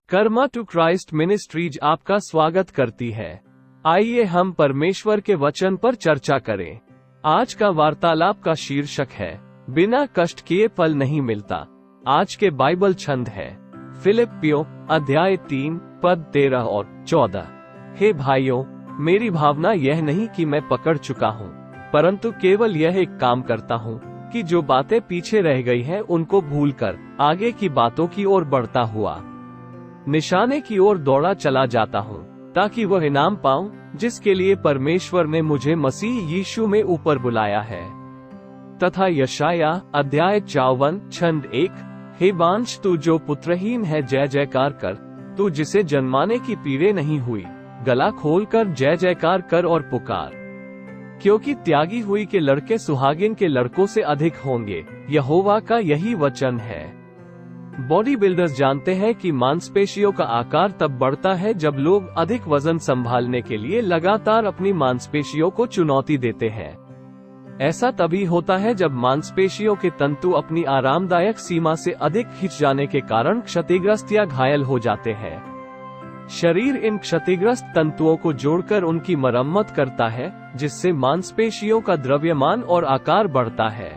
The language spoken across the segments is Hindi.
कर्मा टू क्राइस्ट मिनिस्ट्रीज आपका स्वागत करती है। आइए हम परमेश्वर के वचन पर चर्चा करें। आज का वार्तालाप का शीर्षक है, बिना कष्ट किए फल नहीं मिलता। आज के बाइबल छंद है फिलिप्पियों अध्याय 3 पद 13 और 14। हे भाइयों, मेरी भावना यह नहीं कि मैं पकड़ चुका हूँ, परंतु केवल यह एक काम करता हूँ कि जो बातें पीछे रह गई हैं उनको भूलकर आगे की बातों की ओर बढ़ता हुआ निशाने की ओर दौड़ा चला जाता हूँ, ताकि वह इनाम पाऊं जिसके लिए परमेश्वर ने मुझे मसीह यीशु में ऊपर बुलाया है। तथा यशाया अध्याय 54 छंद 1, हे बांझ तू जो पुत्रहीन है जय जयकार कर, तू जिसे जन्माने की पीड़े नहीं हुई, गला खोलकर जय जयकार कर और पुकार, क्योंकि त्यागी हुई के लड़के सुहागिन के लड़कों से अधिक होंगे। यहोवा का यही वचन है। बॉडी बिल्डर्स जानते हैं कि मांसपेशियों का आकार तब बढ़ता है जब लोग अधिक वजन संभालने के लिए लगातार अपनी मांसपेशियों को चुनौती देते हैं। ऐसा तभी होता है जब मांसपेशियों के तंतु अपनी आरामदायक सीमा से अधिक खिंच जाने के कारण क्षतिग्रस्त या घायल हो जाते हैं। शरीर इन क्षतिग्रस्त तंतुओं को जोड़कर उनकी मरम्मत करता है, जिससे मांसपेशियों का द्रव्यमान और आकार बढ़ता है।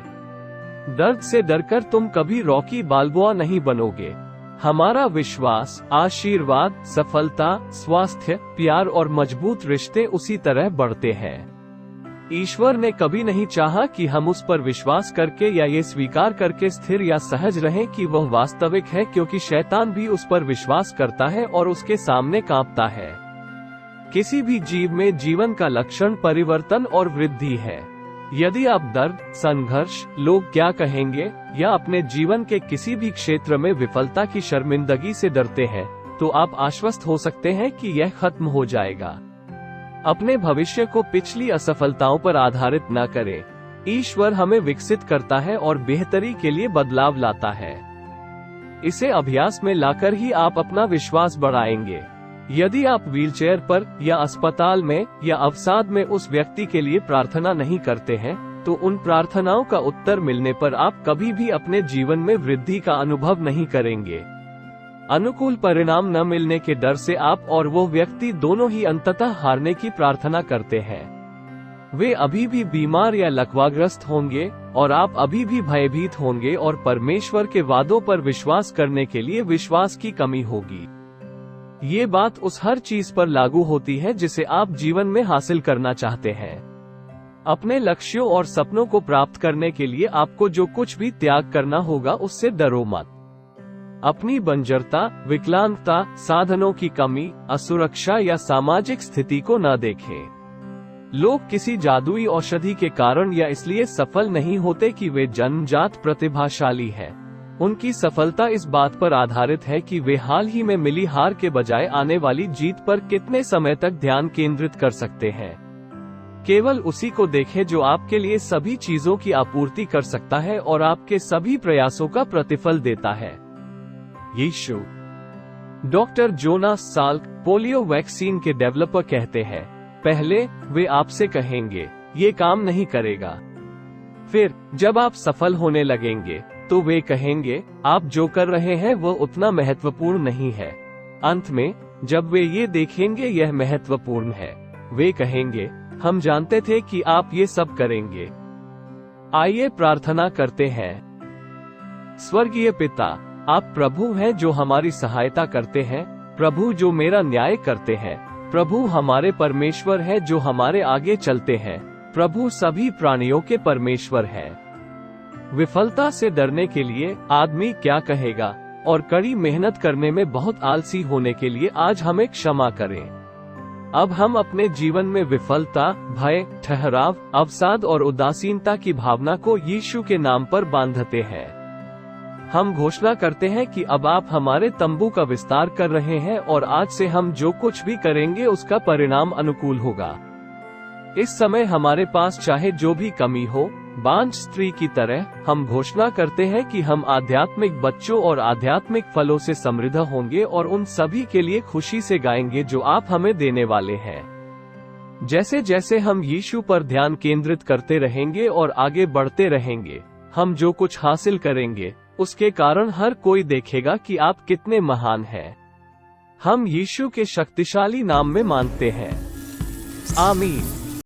दर्द से डरकर तुम कभी रॉकी बाल्बोआ नहीं बनोगे। हमारा विश्वास, आशीर्वाद, सफलता, स्वास्थ्य, प्यार और मजबूत रिश्ते उसी तरह बढ़ते हैं। ईश्वर ने कभी नहीं चाहा कि हम उस पर विश्वास करके या ये स्वीकार करके स्थिर या सहज रहें कि वह वास्तविक है, क्योंकि शैतान भी उस पर विश्वास करता है और उसके सामने कांपता है। किसी भी जीव में जीवन का लक्षण परिवर्तन और वृद्धि है। यदि आप दर्द, संघर्ष, लोग क्या कहेंगे या अपने जीवन के किसी भी क्षेत्र में विफलता की शर्मिंदगी से डरते हैं, तो आप आश्वस्त हो सकते हैं कि यह खत्म हो जाएगा। अपने भविष्य को पिछली असफलताओं पर आधारित न करें। ईश्वर हमें विकसित करता है और बेहतरी के लिए बदलाव लाता है। इसे अभ्यास में लाकर ही आप अपना विश्वास बढ़ाएंगे। यदि आप व्हीलचेयर पर या अस्पताल में या अवसाद में उस व्यक्ति के लिए प्रार्थना नहीं करते हैं, तो उन प्रार्थनाओं का उत्तर मिलने पर आप कभी भी अपने जीवन में वृद्धि का अनुभव नहीं करेंगे। अनुकूल परिणाम न मिलने के डर से आप और वो व्यक्ति दोनों ही अंततः हारने की प्रार्थना करते हैं। वे अभी भी बीमार या लकवाग्रस्त होंगे और आप अभी भी भयभीत होंगे और परमेश्वर के वादों पर विश्वास करने के लिए विश्वास की कमी होगी। ये बात उस हर चीज पर लागू होती है जिसे आप जीवन में हासिल करना चाहते हैं। अपने लक्ष्यों और सपनों को प्राप्त करने के लिए आपको जो कुछ भी त्याग करना होगा, उससे डरो मत। अपनी बंजरता, विकलांगता, साधनों की कमी, असुरक्षा या सामाजिक स्थिति को न देखें। लोग किसी जादुई औषधि के कारण या इसलिए सफल नहीं होते कि वे जन्मजात प्रतिभाशाली हैं। उनकी सफलता इस बात पर आधारित है कि वे हाल ही में मिली हार के बजाय आने वाली जीत पर कितने समय तक ध्यान केंद्रित कर सकते हैं। केवल उसी को देखें जो आपके लिए सभी चीजों की आपूर्ति कर सकता है और आपके सभी प्रयासों का प्रतिफल देता है। यीशु। Doctor Jonas Salk, polio vaccine के डेवलपर, कहते हैं, पहले वे आपसे कहेंगे ये काम नहीं करेगा। फिर जब आप सफल होने लगेंगे तो वे कहेंगे आप जो कर रहे हैं वह उतना महत्वपूर्ण नहीं है। अंत में जब वे ये देखेंगे यह महत्वपूर्ण है, वे कहेंगे हम जानते थे कि आप ये सब करेंगे। आइए प्रार्थना करते हैं। स्वर्गीय पिता, आप प्रभु हैं जो हमारी सहायता करते हैं, प्रभु जो मेरा न्याय करते हैं, प्रभु हमारे परमेश्वर है जो हमारे आगे चलते हैं, प्रभु सभी प्राणियों के परमेश्वर हैं। विफलता से डरने के लिए आदमी क्या कहेगा और कड़ी मेहनत करने में बहुत आलसी होने के लिए आज हमें क्षमा करें। अब हम अपने जीवन में विफलता, भय, ठहराव, अवसाद और उदासीनता की भावना को यीशु के नाम पर बांधते हैं। हम घोषणा करते हैं कि अब आप हमारे तंबू का विस्तार कर रहे हैं और आज से हम जो कुछ भी करेंगे उसका परिणाम अनुकूल होगा। इस समय हमारे पास चाहे जो भी कमी हो, बांझ स्त्री की तरह हम घोषणा करते हैं कि हम आध्यात्मिक बच्चों और आध्यात्मिक फलों से समृद्ध होंगे और उन सभी के लिए खुशी से गाएंगे जो आप हमें देने वाले हैं। जैसे जैसे हम यीशु पर ध्यान केंद्रित करते रहेंगे और आगे बढ़ते रहेंगे, हम जो कुछ हासिल करेंगे उसके कारण हर कोई देखेगा कि आप कितने महान हैं। हम यीशु के शक्तिशाली नाम में मांगते हैं, आमीन।